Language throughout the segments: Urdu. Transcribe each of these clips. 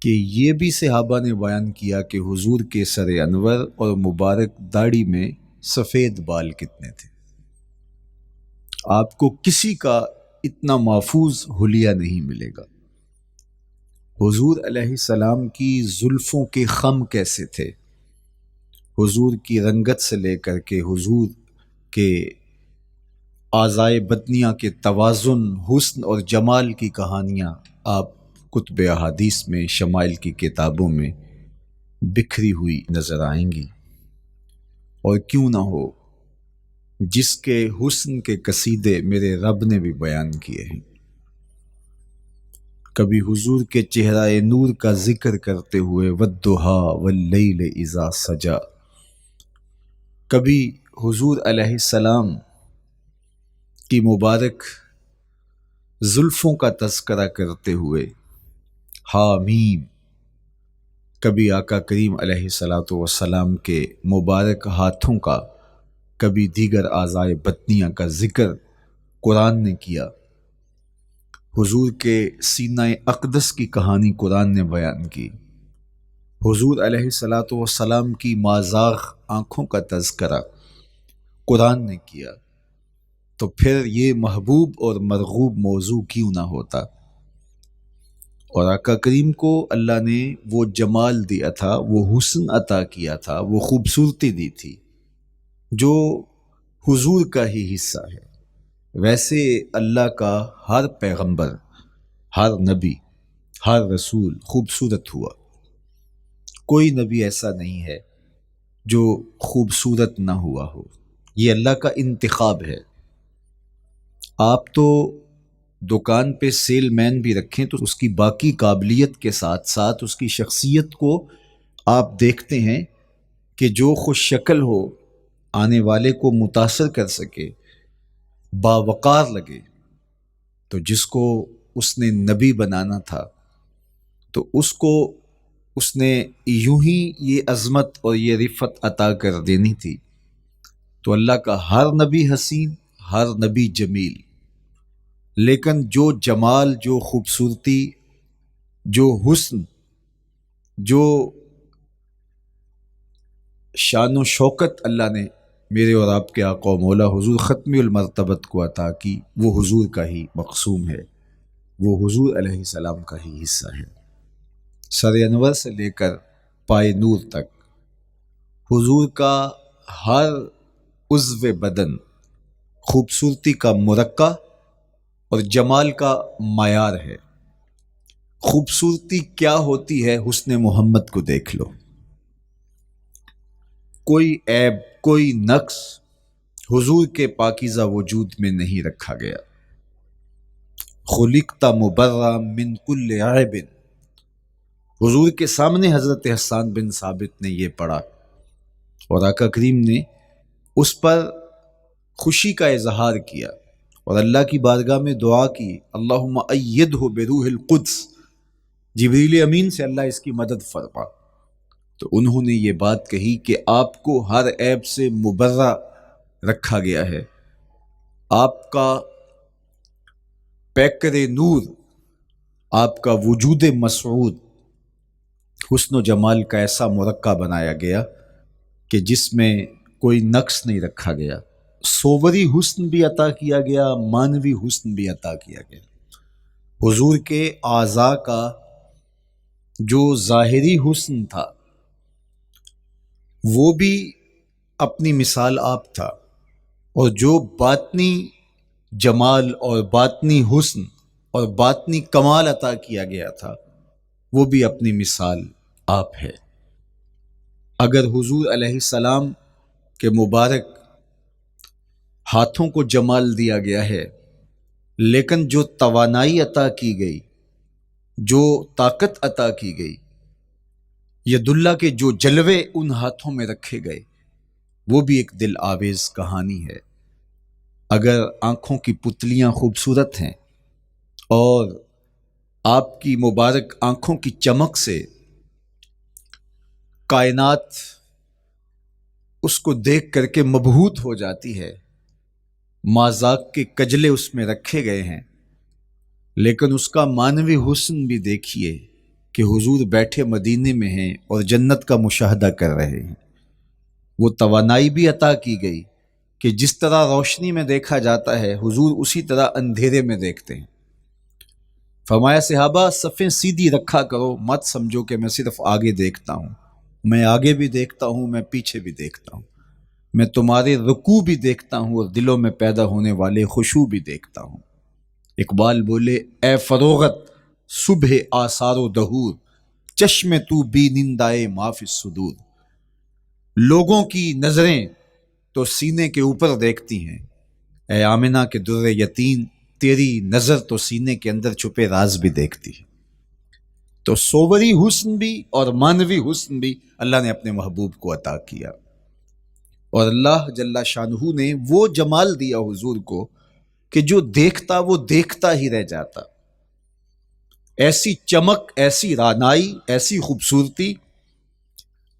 کہ یہ بھی صحابہ نے بیان کیا کہ حضور کے سر انور اور مبارک داڑھی میں سفید بال کتنے تھے۔ آپ کو کسی کا اتنا محفوظ حلیہ نہیں ملے گا۔ حضور علیہ السلام کی زلفوں کے خم کیسے تھے، حضور کی رنگت سے لے کر کے حضور کے اعضائے بدنیہ کے توازن، حسن اور جمال کی کہانیاں آپ کتب احادیث میں، شمائل کی کتابوں میں بکھری ہوئی نظر آئیں گی۔ اور کیوں نہ ہو، جس کے حسن کے قصیدے میرے رب نے بھی بیان کیے ہیں۔ کبھی حضور کے چہرہ نور کا ذکر کرتے ہوئے والضحیٰ واللیل اذا سجا، کبھی حضور علیہ السلام کی مبارک زلفوں کا تذکرہ کرتے ہوئے حامیم، کبھی آقا کریم علیہ الصلاۃ والسلام کے مبارک ہاتھوں کا، کبھی دیگر اعضائے بدنیہ کا ذکر قرآن نے کیا۔ حضور کے سینہ اقدس کی کہانی قرآن نے بیان کی۔ حضور علیہ الصلاۃ والسلام کی مازاغ آنکھوں کا تذکرہ قرآن نے کیا، تو پھر یہ محبوب اور مرغوب موضوع کیوں نہ ہوتا۔ اور آقا کریم کو اللہ نے وہ جمال دیا تھا، وہ حسن عطا کیا تھا، وہ خوبصورتی دی تھی جو حضور کا ہی حصہ ہے۔ ویسے اللہ کا ہر پیغمبر، ہر نبی، ہر رسول خوبصورت ہوا۔ کوئی نبی ایسا نہیں ہے جو خوبصورت نہ ہوا ہو، یہ اللہ کا انتخاب ہے۔ آپ تو دکان پہ سیل مین بھی رکھیں تو اس کی باقی قابلیت کے ساتھ ساتھ اس کی شخصیت کو آپ دیکھتے ہیں کہ جو خوش شکل ہو، آنے والے کو متاثر کر سکے، باوقار لگے۔ تو جس کو اس نے نبی بنانا تھا تو اس کو اس نے یوں ہی یہ عظمت اور یہ رفعت عطا کر دینی تھی۔ تو اللہ کا ہر نبی حسین، ہر نبی جمیل، لیکن جو جمال، جو خوبصورتی، جو حسن، جو شان و شوکت اللہ نے میرے اور آپ کے آقا و مولا حضور ختمی المرتبت کو عطا کی، وہ حضور کا ہی مقسوم ہے، وہ حضور علیہ السلام کا ہی حصہ ہے۔ سر انور سے لے کر پائے نور تک حضور کا ہر عضو بدن خوبصورتی کا مرقع اور جمال کا معیار ہے۔ خوبصورتی کیا ہوتی ہے، حسن محمد کو دیکھ لو۔ کوئی عیب، کوئی نقص حضور کے پاکیزہ وجود میں نہیں رکھا گیا۔ خلقت مبرأ من کل عیب، حضور کے سامنے حضرت حسان بن ثابت نے یہ پڑھا اور آقا کریم نے اس پر خوشی کا اظہار کیا اور اللہ کی بارگاہ میں دعا کی، اللہم ایدہ بروح القدس، جبریل امین سے اللہ اس کی مدد فرما۔ تو انہوں نے یہ بات کہی کہ آپ کو ہر عیب سے مبرہ رکھا گیا ہے، آپ کا پیکر نور، آپ کا وجود مسعود حسن و جمال کا ایسا مرقع بنایا گیا کہ جس میں کوئی نقص نہیں رکھا گیا۔ صوری حسن بھی عطا کیا گیا، مانوی حسن بھی عطا کیا گیا۔ حضور کے اعضاء کا جو ظاہری حسن تھا وہ بھی اپنی مثال آپ تھا، اور جو باطنی جمال اور باطنی حسن اور باطنی کمال عطا کیا گیا تھا وہ بھی اپنی مثال آپ ہے۔ اگر حضور علیہ السلام کے مبارک ہاتھوں کو جمال دیا گیا ہے، لیکن جو توانائی عطا کی گئی، جو طاقت عطا کی گئی، ید اللہ کے جو جلوے ان ہاتھوں میں رکھے گئے، وہ بھی ایک دل آویز کہانی ہے۔ اگر آنکھوں کی پتلیاں خوبصورت ہیں اور آپ کی مبارک آنکھوں کی چمک سے کائنات اس کو دیکھ کر کے مبہوت ہو جاتی ہے، مازاق کے کجلے اس میں رکھے گئے ہیں، لیکن اس کا معنوی حسن بھی دیکھیے کہ حضور بیٹھے مدینے میں ہیں اور جنت کا مشاہدہ کر رہے ہیں۔ وہ توانائی بھی عطا کی گئی کہ جس طرح روشنی میں دیکھا جاتا ہے حضور اسی طرح اندھیرے میں دیکھتے ہیں۔ فرمایا صحابہ صفیں سیدھی رکھا کرو، مت سمجھو کہ میں صرف آگے دیکھتا ہوں، میں آگے بھی دیکھتا ہوں، میں پیچھے بھی دیکھتا ہوں، میں تمہارے رکوع بھی دیکھتا ہوں اور دلوں میں پیدا ہونے والے خشوع بھی دیکھتا ہوں۔ اقبال بولے اے فروغت صبح آثار و دہور، چشم تو بی نندائے ما فی الصدور۔ لوگوں کی نظریں تو سینے کے اوپر دیکھتی ہیں، اے آمنہ کے در یتیم تیری نظر تو سینے کے اندر چھپے راز بھی دیکھتی ہے۔ تو صوری حسن بھی اور مانوی حسن بھی اللہ نے اپنے محبوب کو عطا کیا، اور اللہ جل شانہ نے وہ جمال دیا حضور کو کہ جو دیکھتا وہ دیکھتا ہی رہ جاتا۔ ایسی چمک، ایسی رانائی، ایسی خوبصورتی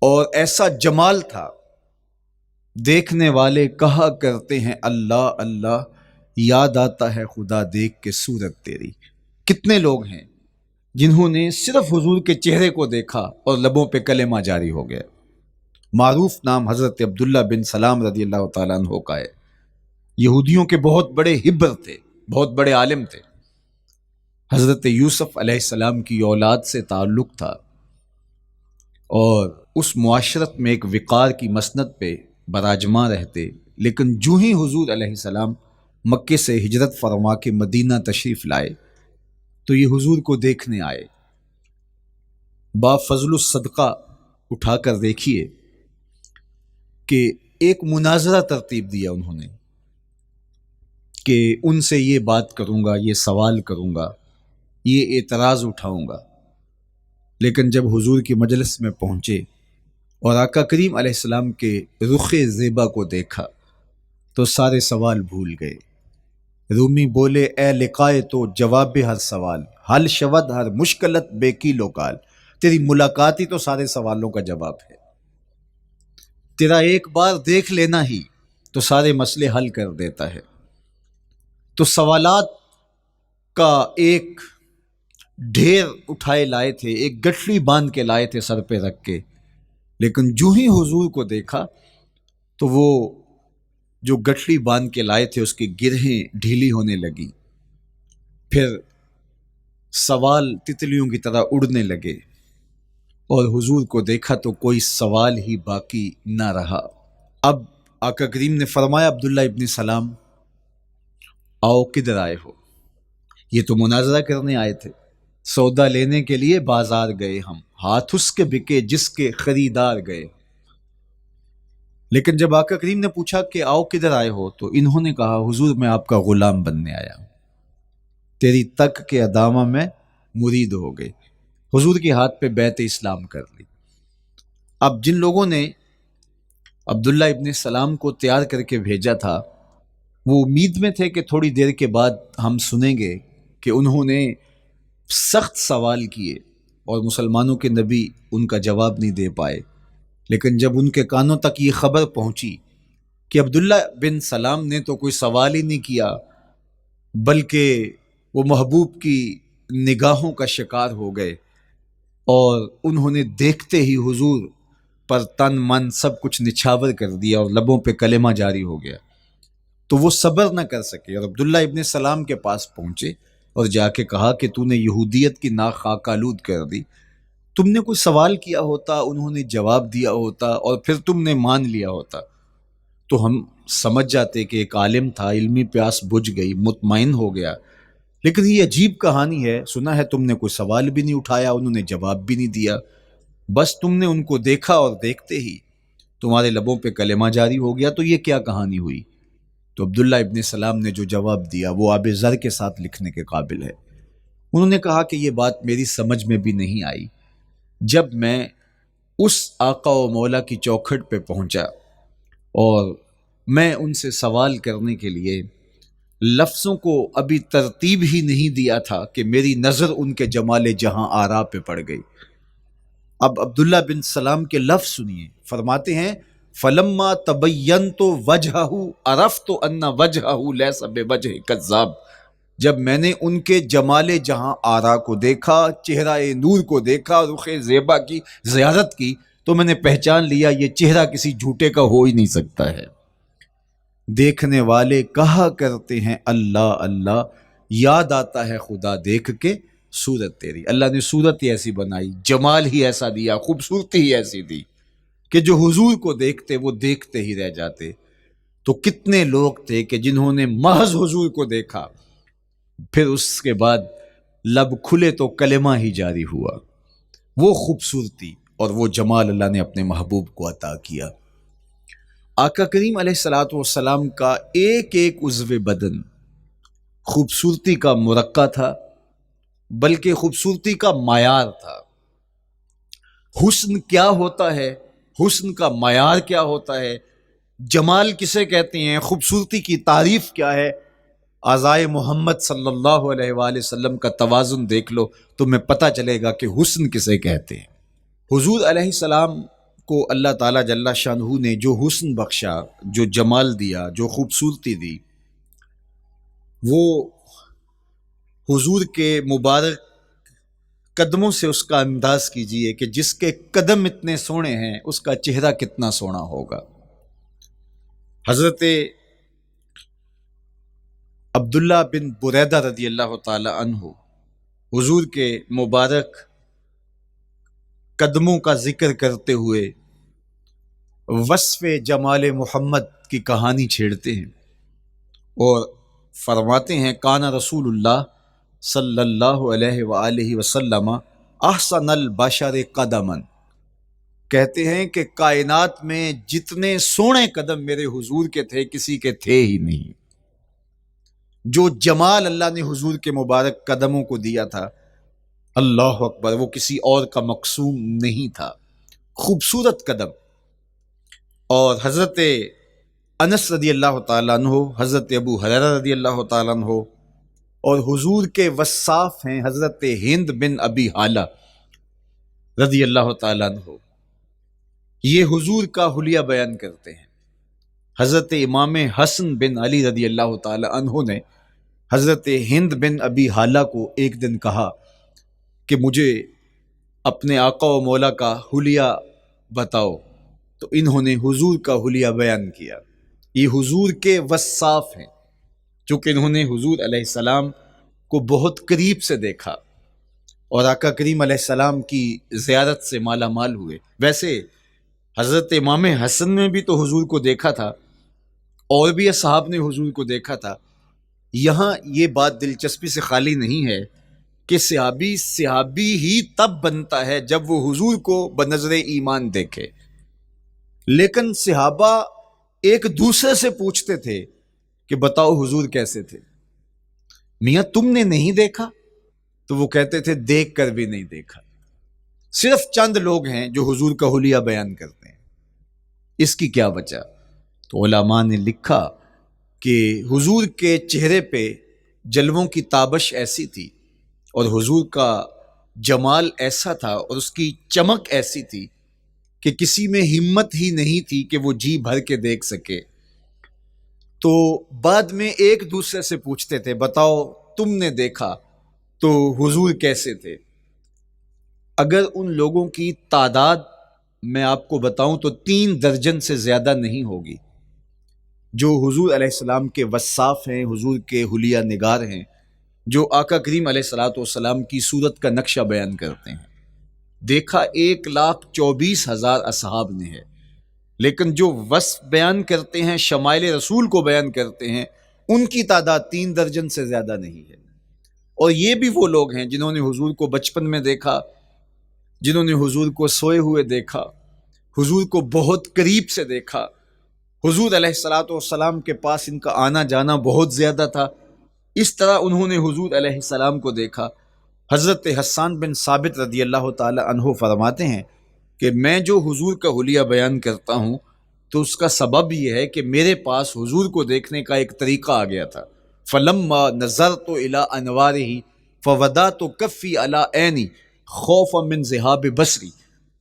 اور ایسا جمال تھا، دیکھنے والے کہا کرتے ہیں اللہ اللہ، یاد آتا ہے خدا دیکھ کے صورت تیری۔ کتنے لوگ ہیں جنہوں نے صرف حضور کے چہرے کو دیکھا اور لبوں پہ کلمہ جاری ہو گیا۔ معروف نام حضرت عبداللہ بن سلام رضی اللہ تعالیٰ عنہ کا ہے۔ یہودیوں کے بہت بڑے حبر تھے، بہت بڑے عالم تھے۔ حضرت یوسف علیہ السلام کی اولاد سے تعلق تھا، اور اس معاشرت میں ایک وقار کی مسند پہ براجماں رہتے، لیکن جو ہی حضور علیہ السلام مکے سے ہجرت فرما کے مدینہ تشریف لائے تو یہ حضور کو دیکھنے آئے۔ با فضل الصدقہ اٹھا کر دیکھیے کہ ایک مناظرہ ترتیب دیا انہوں نے کہ ان سے یہ بات کروں گا، یہ سوال کروں گا، یہ اعتراض اٹھاؤں گا، لیکن جب حضور کی مجلس میں پہنچے اور آقا کریم علیہ السلام کے رخ زیبا کو دیکھا تو سارے سوال بھول گئے۔ رومی بولے اے لقائے تو جواب ہر سوال، حل شود ہر مشکلت بے کی لوکال۔ تیری ملاقات ہی تو سارے سوالوں کا جواب ہے، تیرا ایک بار دیکھ لینا ہی تو سارے مسئلے حل کر دیتا ہے۔ تو سوالات کا ایک ڈھیر اٹھائے لائے تھے، ایک گٹھڑی باندھ کے لائے تھے سر پہ رکھ کے، لیکن جو ہی حضور کو دیکھا تو وہ جو گٹھڑی باندھ کے لائے تھے اس کی گرہیں ڈھیلی ہونے لگی، پھر سوال تتلیوں کی طرح اڑنے لگے، اور حضور کو دیکھا تو کوئی سوال ہی باقی نہ رہا۔ اب آقا کریم نے فرمایا عبداللہ ابن سلام آؤ کدھر آئے ہو؟ یہ تو مناظرہ کرنے آئے تھے، سودا لینے کے لیے بازار گئے ہم، ہاتھ اس کے بکے جس کے خریدار گئے۔ لیکن جب آقا کریم نے پوچھا کہ آؤ کدھر آئے ہو تو انہوں نے کہا حضور میں آپ کا غلام بننے آیا ہوں، تیری تک کے ادامہ میں مرید ہو گئے، حضور کے ہاتھ پہ بیعت اسلام کر لی۔ اب جن لوگوں نے عبداللہ ابن سلام کو تیار کر کے بھیجا تھا وہ امید میں تھے کہ تھوڑی دیر کے بعد ہم سنیں گے کہ انہوں نے سخت سوال کیے اور مسلمانوں کے نبی ان کا جواب نہیں دے پائے، لیکن جب ان کے کانوں تک یہ خبر پہنچی کہ عبداللہ بن سلام نے تو کوئی سوال ہی نہیں کیا بلکہ وہ محبوب کی نگاہوں کا شکار ہو گئے، اور انہوں نے دیکھتے ہی حضور پر تن من سب کچھ نچھاور کر دیا اور لبوں پہ کلمہ جاری ہو گیا، تو وہ صبر نہ کر سکے اور عبداللہ ابن سلام کے پاس پہنچے اور جا کے کہا کہ تو نے یہودیت کی ناک خاک آلود کر دی، تم نے کوئی سوال کیا ہوتا، انہوں نے جواب دیا ہوتا اور پھر تم نے مان لیا ہوتا تو ہم سمجھ جاتے کہ ایک عالم تھا، علمی پیاس بجھ گئی، مطمئن ہو گیا، لیکن یہ عجیب کہانی ہے، سنا ہے تم نے کوئی سوال بھی نہیں اٹھایا، انہوں نے جواب بھی نہیں دیا، بس تم نے ان کو دیکھا اور دیکھتے ہی تمہارے لبوں پہ کلمہ جاری ہو گیا، تو یہ کیا کہانی ہوئی؟ تو عبداللہ ابن سلام نے جو جواب دیا وہ آب زر کے ساتھ لکھنے کے قابل ہے۔ انہوں نے کہا کہ یہ بات میری سمجھ میں بھی نہیں آئی، جب میں اس آقا و مولا کی چوکھٹ پہ پہنچا اور میں ان سے سوال کرنے کے لیے لفظوں کو ابھی ترتیب ہی نہیں دیا تھا کہ میری نظر ان کے جمال جہاں آرا پہ پڑ گئی۔ اب عبداللہ بن سلام کے لفظ سنیے، فرماتے ہیں فلما تبینت وجہہ عرفت ان وجہہ لیس بوجہ کذاب۔ جب میں نے ان کے جمال جہاں آرا کو دیکھا، چہرہ نور کو دیکھا، رخ زیبا کی زیارت کی، تو میں نے پہچان لیا یہ چہرہ کسی جھوٹے کا ہو ہی نہیں سکتا ہے۔ دیکھنے والے کہا کرتے ہیں اللہ اللہ، یاد آتا ہے خدا دیکھ کے صورت تیری۔ اللہ نے صورت ہی ایسی بنائی، جمال ہی ایسا دیا، خوبصورتی ہی ایسی دی کہ جو حضور کو دیکھتے وہ دیکھتے ہی رہ جاتے۔ تو کتنے لوگ تھے کہ جنہوں نے محض حضور کو دیکھا، پھر اس کے بعد لب کھلے تو کلمہ ہی جاری ہوا۔ وہ خوبصورتی اور وہ جمال اللہ نے اپنے محبوب کو عطا کیا۔ آقا کریم علیہ الصلوۃ والسلام کا ایک ایک عضو بدن خوبصورتی کا مرقع تھا، بلکہ خوبصورتی کا معیار تھا۔ حسن کیا ہوتا ہے، حسن کا معیار کیا ہوتا ہے، جمال کسے کہتے ہیں، خوبصورتی کی تعریف کیا ہے، اعضائے محمد صلی اللہ علیہ وآلہ وسلم کا توازن دیکھ لو، تمہیں پتہ چلے گا کہ حسن کسے کہتے ہیں۔ حضور علیہ السلام کو اللہ تعالیٰ جل شانہ نے جو حسن بخشا، جو جمال دیا، جو خوبصورتی دی، وہ حضور کے مبارک قدموں سے اس کا انداز کیجئے کہ جس کے قدم اتنے سونے ہیں اس کا چہرہ کتنا سونا ہوگا۔ حضرت عبداللہ بن بریدہ رضی اللہ تعالی عنہ حضور کے مبارک قدموں کا ذکر کرتے ہوئے وصف جمال محمد کی کہانی چھیڑتے ہیں اور فرماتے ہیں کانا رسول اللہ صلی اللہ علیہ وآلہ وسلم احسن البشر قدماً، کہتے ہیں کہ کائنات میں جتنے سونے قدم میرے حضور کے تھے کسی کے تھے ہی نہیں۔ جو جمال اللہ نے حضور کے مبارک قدموں کو دیا تھا، اللہ اکبر، وہ کسی اور کا مقسوم نہیں تھا۔ خوبصورت قدم۔ اور حضرت انس رضی اللہ تعالیٰ عنہ، حضرت ابو ہریرہ رضی اللہ تعالیٰ عنہ، اور حضور کے وصاف ہیں حضرت ہند بن ابی حالہ رضی اللہ تعالیٰ عنہ، یہ حضور کا حلیہ بیان کرتے ہیں۔ حضرت امام حسن بن علی رضی اللہ تعالیٰ عنہ نے حضرت ہند بن ابی حالہ کو ایک دن کہا کہ مجھے اپنے آقا و مولا کا حلیہ بتاؤ، تو انہوں نے حضور کا حلیہ بیان کیا۔ یہ حضور کے وصاف ہیں، چونکہ انہوں نے حضور علیہ السلام کو بہت قریب سے دیکھا اور آقا کریم علیہ السلام کی زیارت سے مالا مال ہوئے۔ ویسے حضرت امام حسن نے بھی تو حضور کو دیکھا تھا، اور بھی اصحاب نے حضور کو دیکھا تھا۔ یہاں یہ بات دلچسپی سے خالی نہیں ہے کہ صحابی ہی تب بنتا ہے جب وہ حضور کو بنظر ایمان دیکھے، لیکن صحابہ ایک دوسرے سے پوچھتے تھے کہ بتاؤ حضور کیسے تھے؟ میاں تم نے نہیں دیکھا؟ تو وہ کہتے تھے دیکھ کر بھی نہیں دیکھا۔ صرف چند لوگ ہیں جو حضور کا حلیہ بیان کرتے ہیں۔ اس کی کیا وجہ؟ تو علماء نے لکھا کہ حضور کے چہرے پہ جلووں کی تابش ایسی تھی اور حضور کا جمال ایسا تھا اور اس کی چمک ایسی تھی کہ کسی میں ہمت ہی نہیں تھی کہ وہ جی بھر کے دیکھ سکے۔ تو بعد میں ایک دوسرے سے پوچھتے تھے بتاؤ تم نے دیکھا تو حضور کیسے تھے؟ اگر ان لوگوں کی تعداد میں آپ کو بتاؤں تو 3 درجن سے زیادہ نہیں ہوگی جو حضور علیہ السلام کے وصاف ہیں، حضور کے حلیہ نگار ہیں، جو آقا کریم علیہ الصلوۃ والسلام کی صورت کا نقشہ بیان کرتے ہیں۔ دیکھا 1,24,000 اصحاب نے ہے، لیکن جو وصف بیان کرتے ہیں، شمائل رسول کو بیان کرتے ہیں، ان کی تعداد 3 درجن سے زیادہ نہیں ہے۔ اور یہ بھی وہ لوگ ہیں جنہوں نے حضور کو بچپن میں دیکھا، جنہوں نے حضور کو سوئے ہوئے دیکھا، حضور کو بہت قریب سے دیکھا۔ حضور علیہ الصلوۃ والسلام کے پاس ان کا آنا جانا بہت زیادہ تھا، اس طرح انہوں نے حضور علیہ السلام کو دیکھا۔ حضرت حسان بن ثابت رضی اللہ تعالی عنہ فرماتے ہیں کہ میں جو حضور کا حلیہ بیان کرتا ہوں تو اس کا سبب یہ ہے کہ میرے پاس حضور کو دیکھنے کا ایک طریقہ آ گیا تھا۔ فلما نظرت الی انوارہ فودعت کفی علی عینی خوفا من ذہاب بصری،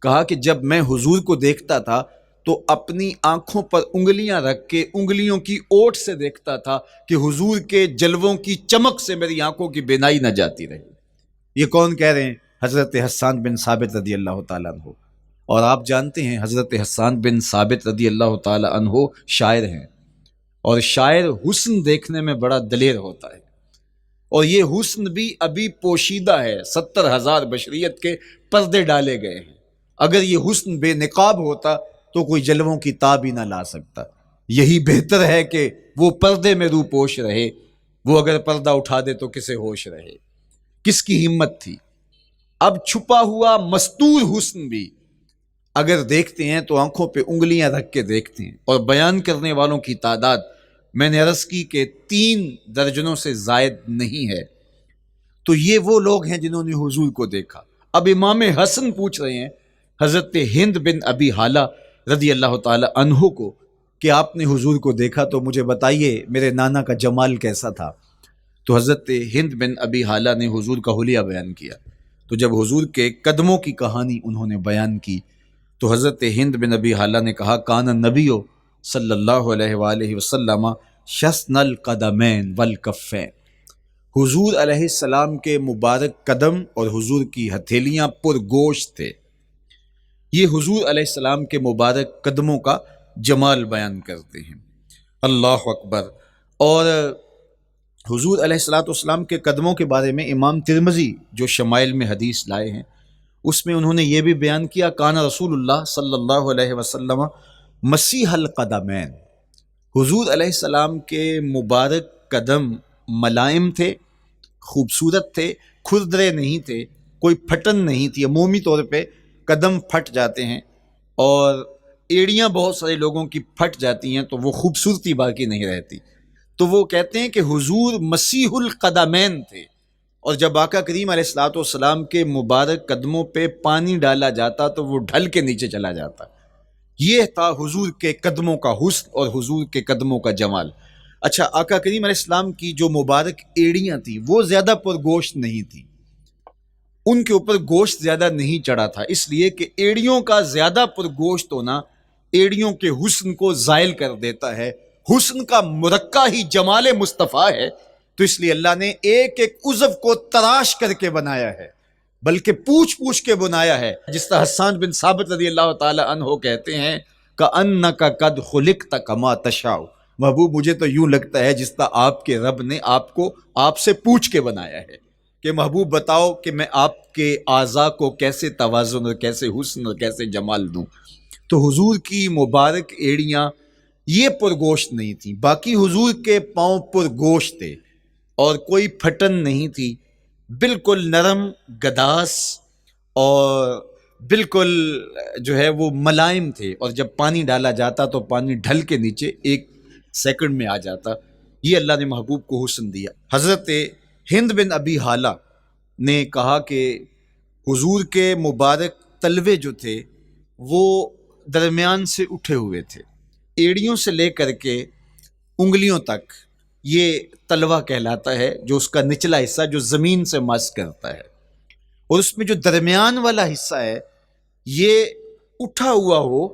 کہا کہ جب میں حضور کو دیکھتا تھا تو اپنی آنکھوں پر انگلیاں رکھ کے انگلیوں کی اوٹ سے دیکھتا تھا کہ حضور کے جلووں کی چمک سے میری آنکھوں کی بینائی نہ جاتی رہی۔ یہ کون کہہ رہے ہیں؟ حضرت حسان بن ثابت رضی اللہ تعالیٰ عنہ۔ اور آپ جانتے ہیں حضرت حسان بن ثابت رضی اللہ تعالیٰ عنہ شاعر ہیں، اور شاعر حسن دیکھنے میں بڑا دلیر ہوتا ہے، اور یہ حسن بھی ابھی پوشیدہ ہے، 70,000 بشریت کے پردے ڈالے گئے ہیں۔ اگر یہ حسن بے نقاب ہوتا تو کوئی جلووں کی تاب ہی نہ لا سکتا۔ یہی بہتر ہے کہ وہ پردے میں رو پوش رہے، وہ اگر پردہ اٹھا دے تو کسے ہوش رہے، کس کی ہمت تھی۔ اب چھپا ہوا مستور حسن بھی اگر دیکھتے ہیں تو آنکھوں پہ انگلیاں رکھ کے دیکھتے ہیں، اور بیان کرنے والوں کی تعداد میں نے عرض کی کہ 3 درجنوں سے زائد نہیں ہے۔ تو یہ وہ لوگ ہیں جنہوں نے حضور کو دیکھا۔ اب امام حسن پوچھ رہے ہیں حضرت ہند بن ابی حالہ رضی اللہ تعالی عنہ کو کہ آپ نے حضور کو دیکھا تو مجھے بتائیے میرے نانا کا جمال کیسا تھا۔ تو حضرت ہند بن ابی حالہ نے حضور کا حلیہ بیان کیا۔ تو جب حضور کے قدموں کی کہانی انہوں نے بیان کی تو حضرت ہند بن ابی حالہ نے کہا کان النبی صلی اللہ علیہ وآلہ وسلم شسن القدمین والکفین، حضور علیہ السلام کے مبارک قدم اور حضور کی ہتھیلیاں پرگوشت تھے۔ یہ حضور علیہ السلام کے مبارک قدموں کا جمال بیان کرتے ہیں۔ اللہ اکبر۔ اور حضور علیہ السلام کے قدموں کے بارے میں امام ترمذی جو شمائل میں حدیث لائے ہیں اس میں انہوں نے یہ بھی بیان کیا کان رسول اللہ صلی اللہ علیہ وسلم مسیح القدمین، حضور علیہ السلام کے مبارک قدم ملائم تھے، خوبصورت تھے، کھردرے نہیں تھے، کوئی پھٹن نہیں تھی۔ عمومی طور پہ قدم پھٹ جاتے ہیں اور ایڑیاں بہت سارے لوگوں کی پھٹ جاتی ہیں تو وہ خوبصورتی باقی نہیں رہتی۔ تو وہ کہتے ہیں کہ حضور مسیح القدمین تھے، اور جب آقا کریم علیہ الصلوۃ والسلام کے مبارک قدموں پہ پانی ڈالا جاتا تو وہ ڈھل کے نیچے چلا جاتا۔ یہ تھا حضور کے قدموں کا حسن اور حضور کے قدموں کا جمال۔ اچھا، آقا کریم علیہ السلام کی جو مبارک ایڑیاں تھیں وہ زیادہ پرگوشت نہیں تھیں، ان کے اوپر گوشت زیادہ نہیں چڑھا تھا، اس لیے کہ ایڑیوں کا زیادہ پرگوشت ہونا ایڑیوں کے حسن کو زائل کر دیتا ہے۔ حسن کا مرقع ہی جمال مصطفیٰ ہے، تو اس لیے اللہ نے ایک ایک عضو کو تراش کر کے بنایا ہے، بلکہ پوچھ پوچھ کے بنایا ہے۔ جس طرح حسان بن ثابت رضی اللہ تعالی عنہ کہتے ہیں کأنک قد خلقت کما تشاء، محبوب مجھے تو یوں لگتا ہے جس طرح آپ کے رب نے آپ کو آپ سے پوچھ کے بنایا ہے کہ محبوب بتاؤ کہ میں آپ کے اعضاء کو کیسے توازن اور کیسے حسن اور کیسے جمال دوں۔ تو حضور کی مبارک ایڑیاں یہ پرگوشت نہیں تھیں، باقی حضور کے پاؤں پرگوشت تھے اور کوئی پھٹن نہیں تھی، بالکل نرم گداس اور بالکل جو ہے وہ ملائم تھے، اور جب پانی ڈالا جاتا تو پانی ڈھل کے نیچے 1 سیکنڈ میں آ جاتا۔ یہ اللہ نے محبوب کو حسن دیا۔ حضرت ہند بن ابی حالہ نے کہا کہ حضور کے مبارک تلوے جو تھے وہ درمیان سے اٹھے ہوئے تھے، ایڑیوں سے لے کر کے انگلیوں تک یہ تلوہ کہلاتا ہے، جو اس کا نچلا حصہ جو زمین سے مس کرتا ہے، اور اس میں جو درمیان والا حصہ ہے یہ اٹھا ہوا ہو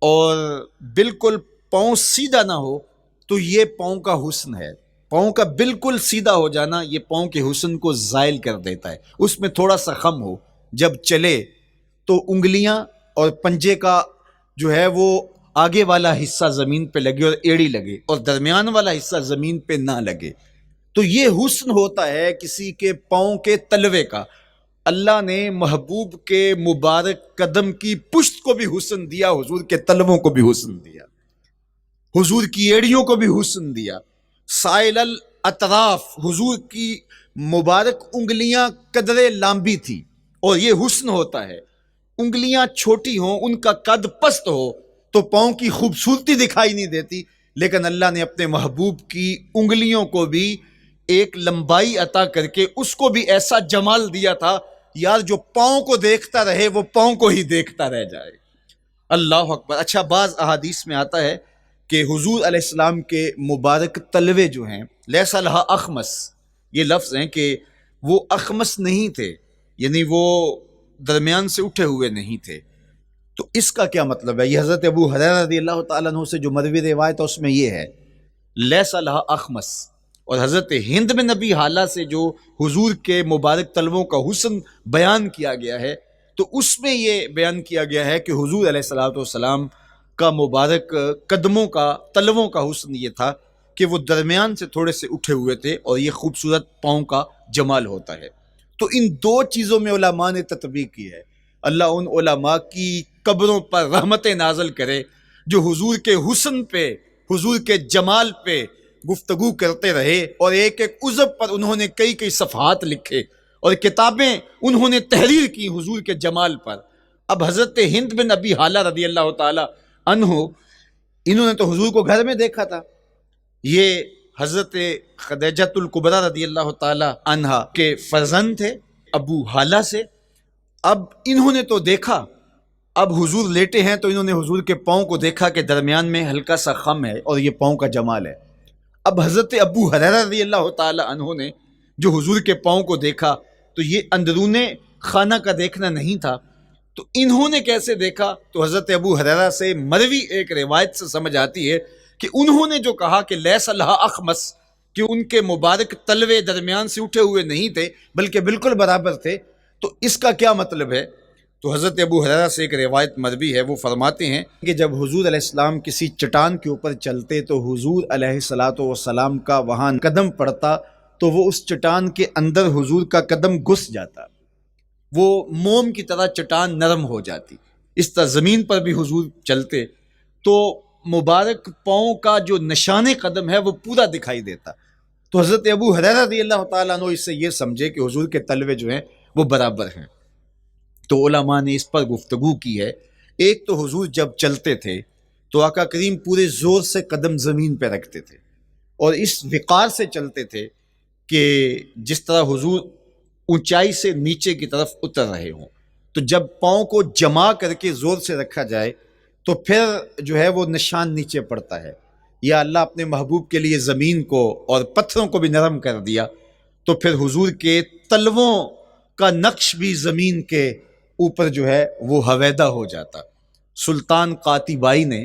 اور بالکل پاؤں سیدھا نہ ہو تو یہ پاؤں کا حسن ہے۔ پاؤں کا بالکل سیدھا ہو جانا یہ پاؤں کے حسن کو زائل کر دیتا ہے۔ اس میں تھوڑا سا خم ہو، جب چلے تو انگلیاں اور پنجے کا جو ہے وہ آگے والا حصہ زمین پہ لگے اور ایڑی لگے، اور درمیان والا حصہ زمین پہ نہ لگے، تو یہ حسن ہوتا ہے کسی کے پاؤں کے تلوے کا۔ اللہ نے محبوب کے مبارک قدم کی پشت کو بھی حسن دیا، حضور کے تلووں کو بھی حسن دیا، حضور کی ایڑیوں کو بھی حسن دیا۔ سائل الاطراف، حضور کی مبارک انگلیاں قدرے لامبی تھی، اور یہ حسن ہوتا ہے۔ انگلیاں چھوٹی ہوں، ان کا قد پست ہو تو پاؤں کی خوبصورتی دکھائی نہیں دیتی، لیکن اللہ نے اپنے محبوب کی انگلیوں کو بھی ایک لمبائی عطا کر کے اس کو بھی ایسا جمال دیا تھا، یار جو پاؤں کو دیکھتا رہے وہ پاؤں کو ہی دیکھتا رہ جائے۔ اللہ اکبر۔ اچھا، بعض احادیث میں آتا ہے کہ حضور علیہ السلام کے مبارک تلوے جو ہیں لیس لہا اخمس، یہ لفظ ہیں کہ وہ اخمس نہیں تھے، یعنی وہ درمیان سے اٹھے ہوئے نہیں تھے، تو اس کا کیا مطلب ہے؟ یہ حضرت ابو ہریرہ رضی اللہ تعالیٰ عنہ سے جو مروی روایت ہے اس میں یہ ہے لیس لہا اخمس، اور حضرت ہند بن نبی حالہ سے جو حضور کے مبارک تلووں کا حسن بیان کیا گیا ہے، تو اس میں یہ بیان کیا گیا ہے کہ حضور علیہ الصلوۃ والسلام کا مبارک قدموں کا تلووں کا حسن یہ تھا کہ وہ درمیان سے تھوڑے سے اٹھے ہوئے تھے، اور یہ خوبصورت پاؤں کا جمال ہوتا ہے۔ تو ان دو چیزوں میں علماء نے تطبیق کی ہے۔ اللہ ان علماء کی قبروں پر رحمت نازل کرے جو حضور کے حسن پہ، حضور کے جمال پہ گفتگو کرتے رہے، اور ایک ایک عضو پر انہوں نے کئی کئی صفحات لکھے اور کتابیں انہوں نے تحریر کی حضور کے جمال پر۔ اب حضرت ہند بن ابی حالہ رضی اللہ تعالی عنہ، انہوں نے تو حضور کو گھر میں دیکھا تھا، یہ حضرت خدیجۃ الکبریٰ رضی اللہ تعالی عنہا کے فرزند تھے ابو حالہ سے۔ اب انہوں نے تو دیکھا، اب حضور لیٹے ہیں تو انہوں نے حضور کے پاؤں کو دیکھا کہ درمیان میں ہلکا سا خم ہے اور یہ پاؤں کا جمال ہے۔ اب حضرت ابو ہریرہ رضی اللہ تعالی عنہ نے جو حضور کے پاؤں کو دیکھا تو یہ اندرون خانہ کا دیکھنا نہیں تھا، تو انہوں نے کیسے دیکھا؟ تو حضرت ابو ہریرہ سے مروی ایک روایت سے سمجھ آتی ہے کہ انہوں نے جو کہا کہ لیس لہا اخمس، کہ ان کے مبارک تلوے درمیان سے اٹھے ہوئے نہیں تھے بلکہ بالکل برابر تھے، تو اس کا کیا مطلب ہے؟ تو حضرت ابو ہریرہ سے ایک روایت مروی ہے، وہ فرماتے ہیں کہ جب حضور علیہ السلام کسی چٹان کے اوپر چلتے تو حضور علیہ الصلوۃ والسلام کا وہاں قدم پڑتا تو وہ اس چٹان کے اندر حضور کا قدم گھس جاتا، وہ موم کی طرح چٹان نرم ہو جاتی۔ اس طرح زمین پر بھی حضور چلتے تو مبارک پاؤں کا جو نشان قدم ہے وہ پورا دکھائی دیتا۔ تو حضرت ابو ہریرہ رضی اللہ تعالیٰ عنہ اس سے یہ سمجھے کہ حضور کے تلوے جو ہیں وہ برابر ہیں۔ تو علماء نے اس پر گفتگو کی ہے۔ ایک تو حضور جب چلتے تھے تو آقا کریم پورے زور سے قدم زمین پہ رکھتے تھے، اور اس وقار سے چلتے تھے کہ جس طرح حضور اونچائی سے نیچے کی طرف اتر رہے ہوں۔ تو جب پاؤں کو جما کر کے زور سے رکھا جائے تو پھر جو ہے وہ نشان نیچے پڑتا ہے۔ یا اللہ اپنے محبوب کے لیے زمین کو اور پتھروں کو بھی نرم کر دیا تو پھر حضور کے تلووں کا نقش بھی زمین کے اوپر جو ہے وہ ہویدہ ہو جاتا۔ سلطان قاتبائی نے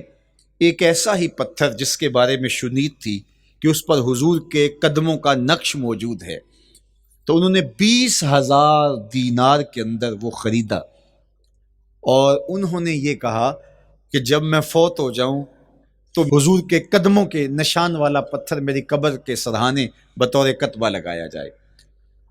ایک ایسا ہی پتھر جس کے بارے میں شنید تھی کہ اس پر حضور کے قدموں کا نقش موجود ہے، تو انہوں نے 20,000 دینار کے اندر وہ خریدا، اور انہوں نے یہ کہا کہ جب میں فوت ہو جاؤں تو حضور کے قدموں کے نشان والا پتھر میری قبر کے سرہانے بطور کتبہ لگایا جائے۔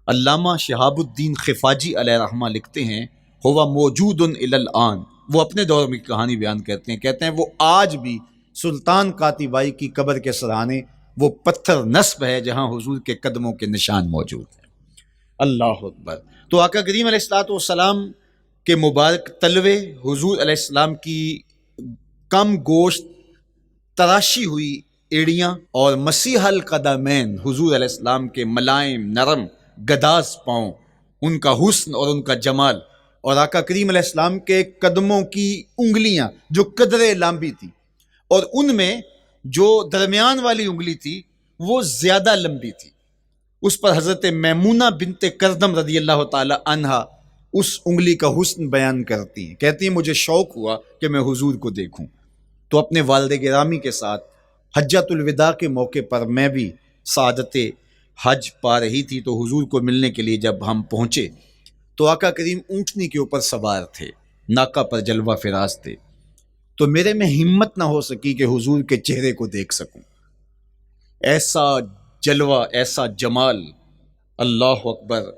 علامہ شہاب الدین خفاجی علیہ رحمہ لکھتے ہیں ہوا موجود الی الآن، وہ اپنے دور میں کہانی بیان کرتے ہیں وہ آج بھی سلطان قاتبائی کی قبر کے سرہانے وہ پتھر نصب ہے جہاں حضور کے قدموں کے نشان موجود ہیں۔ اللہ اکبر۔ تو آقا کریم علیہ الصلوۃ والسلام کے مبارک تلوے، حضور علیہ السلام کی کم گوشت تراشی ہوئی ایڑیاں، اور مسیح القدمین حضور علیہ السلام کے ملائم نرم گداز پاؤں، ان کا حسن اور ان کا جمال، اور آقا کریم علیہ السلام کے قدموں کی انگلیاں جو قدرے لمبی تھی، اور ان میں جو درمیان والی انگلی تھی وہ زیادہ لمبی تھی، اس پر حضرت میمونہ بنت کردم رضی اللہ تعالی عنہا اس انگلی کا حسن بیان کرتی ہیں، کہتی ہیں مجھے شوق ہوا کہ میں حضور کو دیکھوں، تو اپنے والد گرامی کے ساتھ حجۃ الوداع کے موقع پر میں بھی سعادت حج پا رہی تھی، تو حضور کو ملنے کے لیے جب ہم پہنچے تو آقا کریم اونٹنی کے اوپر سوار تھے، ناکہ پر جلوہ فراز تھے، تو میرے میں ہمت نہ ہو سکی کہ حضور کے چہرے کو دیکھ سکوں۔ ایسا جلوہ، ایسا جمال، اللہ اکبر،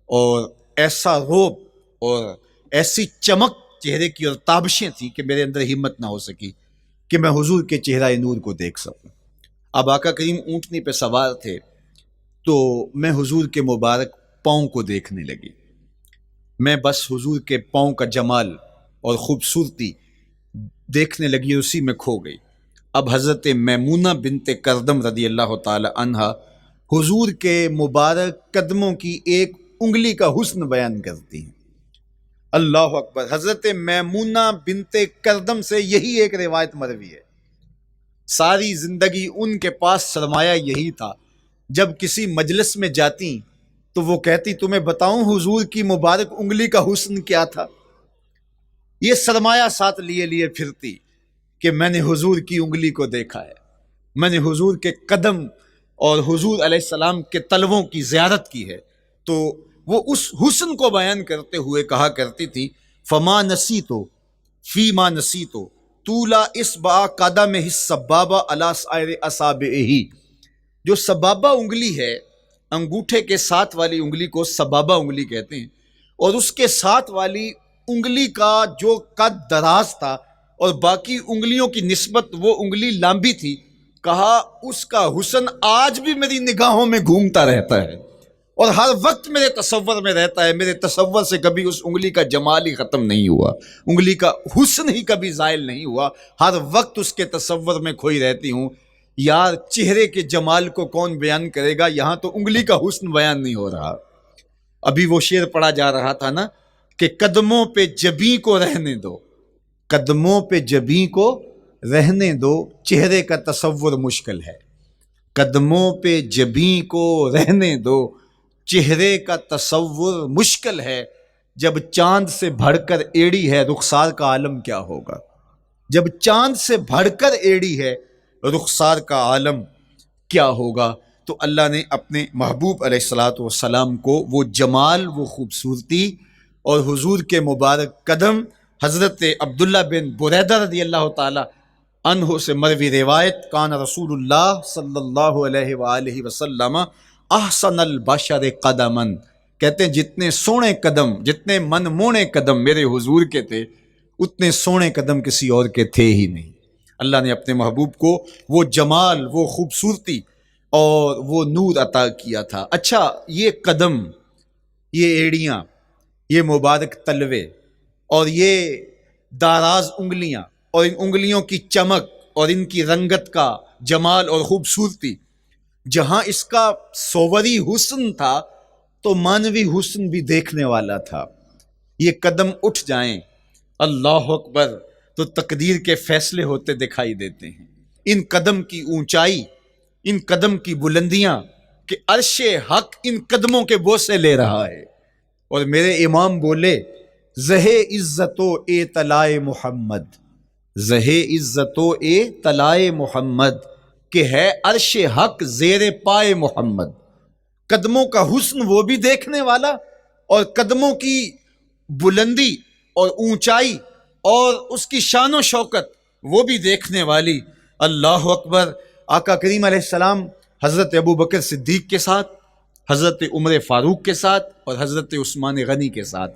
اور ایسا روب اور ایسی چمک چہرے کی اور تابشیں تھیں کہ میرے اندر ہمت نہ ہو سکی کہ میں حضور کے چہرہ نور کو دیکھ سکوں۔ اب آقا کریم اونٹنی پہ سوار تھے تو میں حضور کے مبارک پاؤں کو دیکھنے لگی، میں بس حضور کے پاؤں کا جمال اور خوبصورتی دیکھنے لگی، اسی میں کھو گئی۔ اب حضرت میمونہ بنت کردم رضی اللہ تعالی عنہا حضور کے مبارک قدموں کی ایک انگلی کا حسن بیان کرتی ہیں۔ اللہ اکبر۔ حضرت میمونہ بنت کردم سے یہی ایک روایت مروی ہے، ساری زندگی ان کے پاس سرمایہ یہی تھا، جب کسی مجلس میں جاتی تو وہ کہتی تمہیں بتاؤں حضور کی مبارک انگلی کا حسن کیا تھا؟ یہ سرمایہ ساتھ لیے لیے پھرتی کہ میں نے حضور کی انگلی کو دیکھا ہے، میں نے حضور کے قدم اور حضور علیہ السلام کے تلووں کی زیارت کی ہے. تو وہ اس حسن کو بیان کرتے ہوئے کہا کرتی تھی فما نسیتو فی ما نسیتو طولا اصبع قدم السبابہ علی سائر اصابعہ. جو سبابہ انگلی ہے، انگوٹھے کے ساتھ والی انگلی کو سبابہ انگلی کہتے ہیں، اور اس کے ساتھ والی انگلی کا جو قد دراز تھا اور باقی انگلیوں کی نسبت وہ انگلی لمبی تھی، کہا اس کا حسن آج بھی میری نگاہوں میں گھومتا رہتا ہے اور ہر وقت میرے تصور میں رہتا ہے. میرے تصور سے کبھی اس انگلی کا جمال ہی ختم نہیں ہوا، انگلی کا حسن ہی کبھی زائل نہیں ہوا، ہر وقت اس کے تصور میں کھوئی رہتی ہوں. یار چہرے کے جمال کو کون بیان کرے گا، یہاں تو انگلی کا حسن بیان نہیں ہو رہا. ابھی وہ شعر پڑھا جا رہا تھا نا کہ قدموں پہ جبیں کو رہنے دو، قدموں پہ جبیں کو رہنے دو، چہرے کا تصور مشکل ہے. قدموں پہ جبیں کو رہنے دو، چہرے کا تصور مشکل ہے. جب چاند سے بڑھ کر ایڑی ہے رخسار کا عالم کیا ہوگا. جب چاند سے بڑھ کر ایڑی ہے رخسار کا عالم کیا ہوگا. تو اللہ نے اپنے محبوب علیہ الصلاۃ والسلام کو وہ جمال، وہ خوبصورتی اور حضور کے مبارک قدم، حضرت عبداللہ بن بریدہ رضی اللہ تعالی عنہ سے مروی روایت، کان رسول اللہ صلی اللہ علیہ وآلہ وسلم احسن البشر قدما، کہتے ہیں جتنے سونے قدم، جتنے من مونے قدم میرے حضور کے تھے، اتنے سونے قدم کسی اور کے تھے ہی نہیں. اللہ نے اپنے محبوب کو وہ جمال، وہ خوبصورتی اور وہ نور عطا کیا تھا. اچھا، یہ قدم، یہ ایڑیاں، یہ مبارک تلوے اور یہ داراز انگلیاں اور ان انگلیوں کی چمک اور ان کی رنگت کا جمال اور خوبصورتی، جہاں اس کا صوری حسن تھا تو مانوی حسن بھی دیکھنے والا تھا. یہ قدم اٹھ جائیں اللہ اکبر تو تقدیر کے فیصلے ہوتے دکھائی دیتے ہیں. ان قدم کی اونچائی، ان قدم کی بلندیاں کہ عرش حق ان قدموں کے بوسے لے رہا ہے. اور میرے امام بولے زہ عزت و اے طلائے محمد، زہ عزت و اے طلائے محمد، کہ ہے عرش حق زیر پائے محمد. قدموں کا حسن وہ بھی دیکھنے والا اور قدموں کی بلندی اور اونچائی اور اس کی شان و شوکت وہ بھی دیکھنے والی. اللہ اکبر. آقا کریم علیہ السلام حضرت ابو بکر صدیق کے ساتھ، حضرت عمر فاروق کے ساتھ اور حضرت عثمان غنی کے ساتھ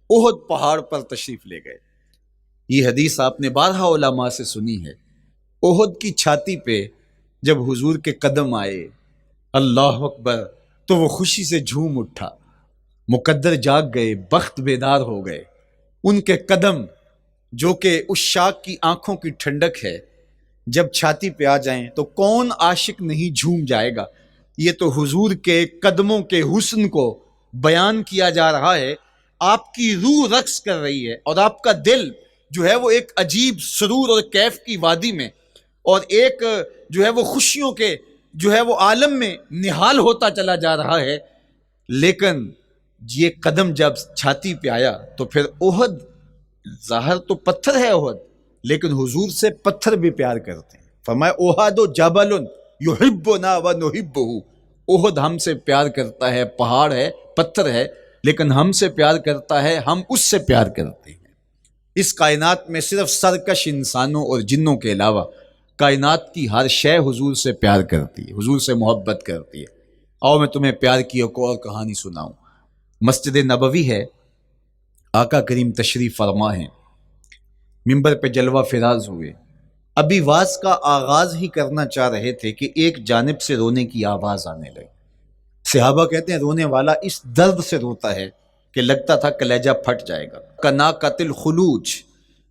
احد پہاڑ پر تشریف لے گئے. یہ حدیث آپ نے بارہا علماء سے سنی ہے. احد کی چھاتی پہ جب حضور کے قدم آئے اللہ اکبر تو وہ خوشی سے جھوم اٹھا، مقدر جاگ گئے، بخت بیدار ہو گئے. ان کے قدم جو کہ اس شاک کی آنکھوں کی ٹھنڈک ہے، جب چھاتی پہ آ جائیں تو کون عاشق نہیں جھوم جائے گا. یہ تو حضور کے قدموں کے حسن کو بیان کیا جا رہا ہے. آپ کی روح رقص کر رہی ہے اور آپ کا دل جو ہے وہ ایک عجیب سرور اور کیف کی وادی میں اور ایک جو ہے وہ خوشیوں کے جو ہے وہ عالم میں نہال ہوتا چلا جا رہا ہے. لیکن یہ قدم جب چھاتی پہ آیا تو پھر احد، ظاہر تو پتھر ہے احد، لیکن حضور سے پتھر بھی پیار کرتے ہیں. فرمایا احد جبل یحبنا ونحبہ، احد ہم سے پیار کرتا ہے، پہاڑ ہے، پتھر ہے، لیکن ہم سے پیار کرتا ہے، ہم اس سے پیار کرتے ہیں. اس کائنات میں صرف سرکش انسانوں اور جنوں کے علاوہ کائنات کی ہر شے حضور سے پیار کرتی ہے، حضور سے محبت کرتی ہے. آؤ میں تمہیں پیار کی ایک اور کہانی سناؤں. مسجد نبوی ہے، آقا کریم تشریف فرما ہیں، منبر پہ جلوہ فراز ہوئے. ابھی واز کا آغاز ہی کرنا چاہ رہے تھے کہ ایک جانب سے رونے کی آواز آنے لگی. صحابہ کہتے ہیں رونے والا اس درد سے روتا ہے کہ لگتا تھا کلیجہ پھٹ جائے گا. کنا قتل خلوج،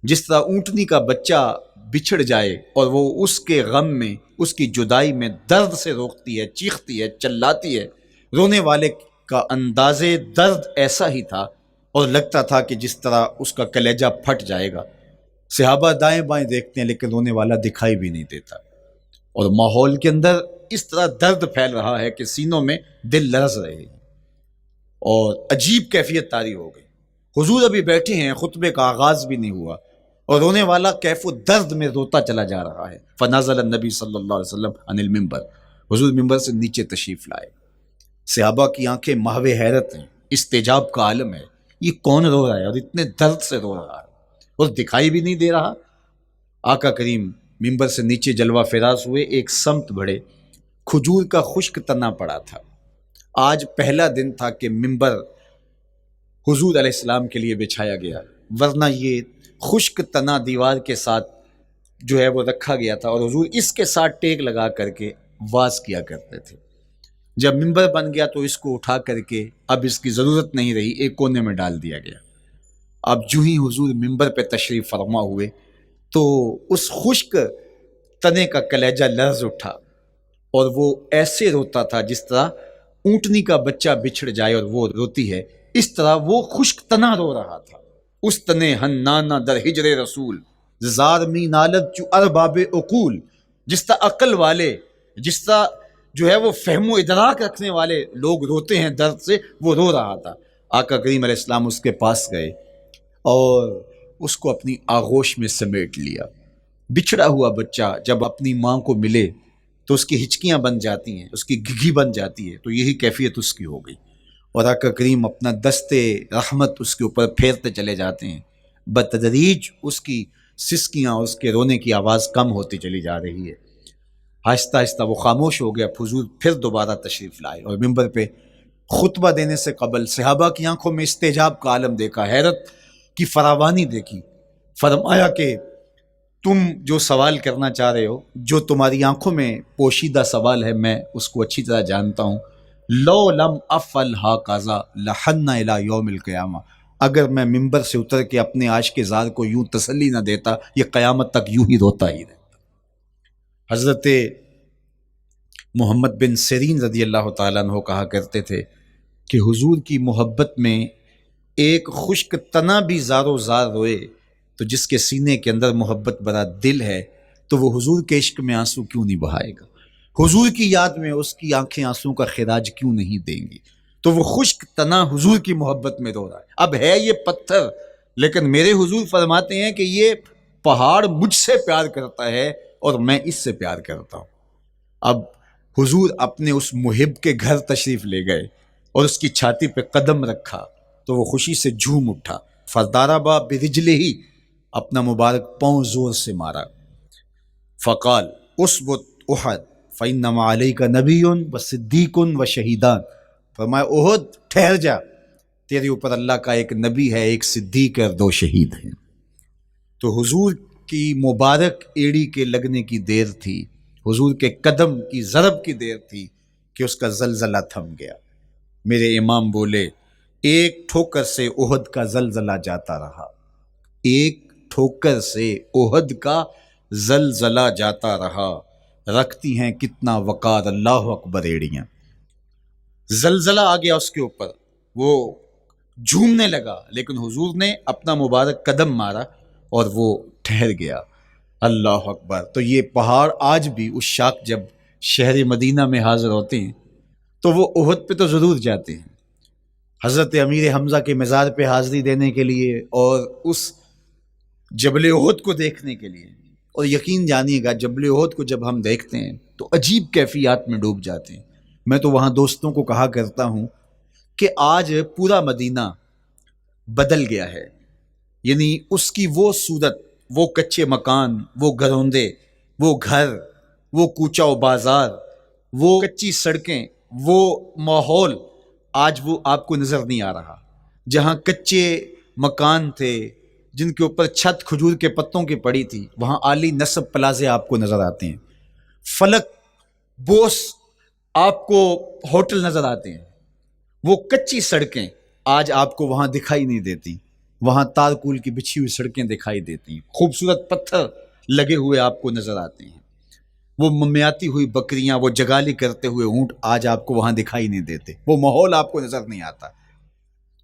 جس طرح اونٹنی کا بچہ بچھڑ جائے اور وہ اس کے غم میں، اس کی جدائی میں درد سے روکتی ہے، چیختی ہے، چلاتی ہے. رونے والے کا انداز درد ایسا ہی تھا اور لگتا تھا کہ جس طرح اس کا کلیجہ پھٹ جائے گا. صحابہ دائیں بائیں دیکھتے ہیں لیکن رونے والا دکھائی بھی نہیں دیتا، اور ماحول کے اندر اس طرح درد پھیل رہا ہے کہ سینوں میں دل لرز رہے ہیں اور عجیب کیفیت طاری ہو گئی. حضور ابھی بیٹھے ہیں، خطبے کا آغاز بھی نہیں ہوا اور رونے والا کیف و درد میں روتا چلا جا رہا ہے۔ فنزل النبی صلی اللہ علیہ وسلم عن المنبر، حضور ممبر سے نیچے تشریف لائے۔ صحابہ کی آنکھیں محو حیرت ہیں، استجاب کا عالم ہے، یہ کون رو رہا ہے اور اتنے درد سے رو رہا ہے اور دکھائی بھی نہیں دے رہا۔ آقا کریم ممبر سے نیچے جلوہ فراز ہوئے، ایک سمت بڑھے، کھجور کا خشک تنا پڑا تھا۔ آج پہلا دن تھا کہ ممبر حضور علیہ السلام کے لیے بچھایا گیا، ورنہ یہ خشک تنا دیوار کے ساتھ جو ہے وہ رکھا گیا تھا اور حضور اس کے ساتھ ٹیک لگا کر کے واز کیا کرتے تھے۔ جب ممبر بن گیا تو اس کو اٹھا کر کے اب اس کی ضرورت نہیں رہی، ایک کونے میں ڈال دیا گیا۔ اب جو ہی حضور ممبر پہ تشریف فرما ہوئے تو اس خشک تنے کا کلیجہ لرز اٹھا اور وہ ایسے روتا تھا جس طرح اونٹنی کا بچہ بچھڑ جائے اور وہ روتی ہے، اس طرح وہ خشک تنا رو رہا تھا۔ اس تنے ہنانا در ہجر رسول زار می نالت چو ارباب عقول، جس طرح عقل والے، جس طرح جو ہے وہ فہم و ادراک رکھنے والے لوگ روتے ہیں درد سے، وہ رو رہا تھا۔ آقا کریم علیہ السلام اس کے پاس گئے اور اس کو اپنی آغوش میں سمیٹ لیا۔ بچھڑا ہوا بچہ جب اپنی ماں کو ملے تو اس کی ہچکیاں بن جاتی ہیں، اس کی گھگھی بن جاتی ہے، تو یہی کیفیت اس کی ہو گئی اور آقا کریم اپنا دستے رحمت اس کے اوپر پھیرتے چلے جاتے ہیں۔ بتدریج اس کی سسکیاں، اس کے رونے کی آواز کم ہوتی چلی جا رہی ہے۔ آہستہ آہستہ وہ خاموش ہو گیا۔ حضور پھر دوبارہ تشریف لائے اور ممبر پہ خطبہ دینے سے قبل صحابہ کی آنکھوں میں استجاب کا عالم دیکھا، حیرت کی فراوانی دیکھی۔ فرمایا کہ تم جو سوال کرنا چاہ رہے ہو، جو تمہاری آنکھوں میں پوشیدہ سوال ہے، میں اس کو اچھی طرح جانتا ہوں۔ لو لم افعل ھکذا لحن الی یوم القیامہ، اگر میں ممبر سے اتر کے اپنے عاشق زار کو یوں تسلی نہ دیتا، یہ قیامت تک یوں ہی روتا ہی رہتا۔ حضرت محمد بن سیرین رضی اللہ تعالیٰ عنہ کہا کرتے تھے کہ حضور کی محبت میں ایک خشک تنا بھی زار و زار روئے تو جس کے سینے کے اندر محبت بھرا دل ہے تو وہ حضور کے عشق میں آنسو کیوں نہیں بہائے گا؟ حضور کی یاد میں اس کی آنکھیں آنسو کا خراج کیوں نہیں دیں گی؟ تو وہ خشک تنا حضور کی محبت میں رو رہا ہے۔ اب ہے یہ پتھر، لیکن میرے حضور فرماتے ہیں کہ یہ پہاڑ مجھ سے پیار کرتا ہے اور میں اس سے پیار کرتا ہوں۔ اب حضور اپنے اس محب کے گھر تشریف لے گئے اور اس کی چھاتی پہ قدم رکھا تو وہ خوشی سے جھوم اٹھا۔ فضاربا برجلہ ہی، اپنا مبارک پاؤں زور سے مارا۔ فقال اسبت احد فانما علیک نبی و صدیق و شہیدان، فرمایا احد ٹھہر جا، تیرے اوپر اللہ کا ایک نبی ہے، ایک صدیق اور 2 شہید ہیں۔ تو حضور کی مبارک ایڑی کے لگنے کی دیر تھی، حضور کے قدم کی ضرب کی دیر تھی کہ اس کا زلزلہ تھم گیا۔ میرے امام بولے ایک ٹھوکر سے احد کا زلزلہ جاتا رہا، ایک ٹھوکر سے احد کا زلزلہ جاتا رہا، رکھتی ہیں کتنا وقار اللہ اکبر ایڑیاں۔ زلزلہ آ گیا اس کے اوپر، وہ جھومنے لگا، لیکن حضور نے اپنا مبارک قدم مارا اور وہ ٹھہر گیا۔ اللہ اکبر۔ تو یہ پہاڑ آج بھی اس شاخ جب شہر مدینہ میں حاضر ہوتے ہیں تو وہ احد پہ تو ضرور جاتے ہیں، حضرت امیر حمزہ کے مزار پہ حاضری دینے کے لیے اور اس جبل احد کو دیکھنے کے لیے۔ اور یقین جانیے گا جبل احد کو جب ہم دیکھتے ہیں تو عجیب کیفیات میں ڈوب جاتے ہیں۔ میں تو وہاں دوستوں کو کہا کرتا ہوں کہ آج پورا مدینہ بدل گیا ہے، یعنی اس کی وہ صورت، وہ کچے مکان، وہ گروندے، وہ گھر، وہ کوچہ و بازار، وہ کچی سڑکیں، وہ ماحول آج وہ آپ کو نظر نہیں آ رہا۔ جہاں کچے مکان تھے جن کے اوپر چھت کھجور کے پتوں کی پڑی تھی، وہاں عالی نصب پلازے آپ کو نظر آتے ہیں، فلک بوس آپ کو ہوٹل نظر آتے ہیں۔ وہ کچی سڑکیں آج آپ کو وہاں دکھائی نہیں دیتی، وہاں تارکول کی بچھی ہوئی سڑکیں دکھائی دیتی ہیں، خوبصورت پتھر لگے ہوئے آپ کو نظر آتے ہیں، وہ ممیاتی ہوئی بکریاں، وہ جگالی کرتے ہوئے اونٹ آج آپ کو وہاں دکھائی نہیں دیتے، وہ ماحول آپ کو نظر نہیں آتا۔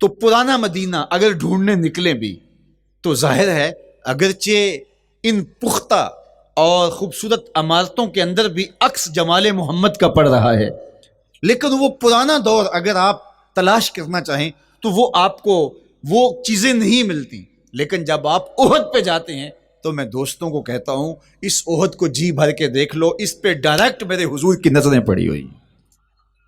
تو پرانا مدینہ اگر ڈھونڈنے نکلیں بھی تو ظاہر ہے اگرچہ ان پختہ اور خوبصورت عمارتوں کے اندر بھی عکس جمال محمد کا پڑ رہا ہے، لیکن وہ پرانا دور اگر آپ تلاش کرنا چاہیں تو وہ آپ کو وہ چیزیں نہیں ملتی. لیکن جب آپ احد پہ جاتے ہیں تو میں دوستوں کو کہتا ہوں اس احد کو جی بھر کے دیکھ لو, اس پہ ڈائریکٹ میرے حضور کی نظریں پڑی ہوئی ہیں.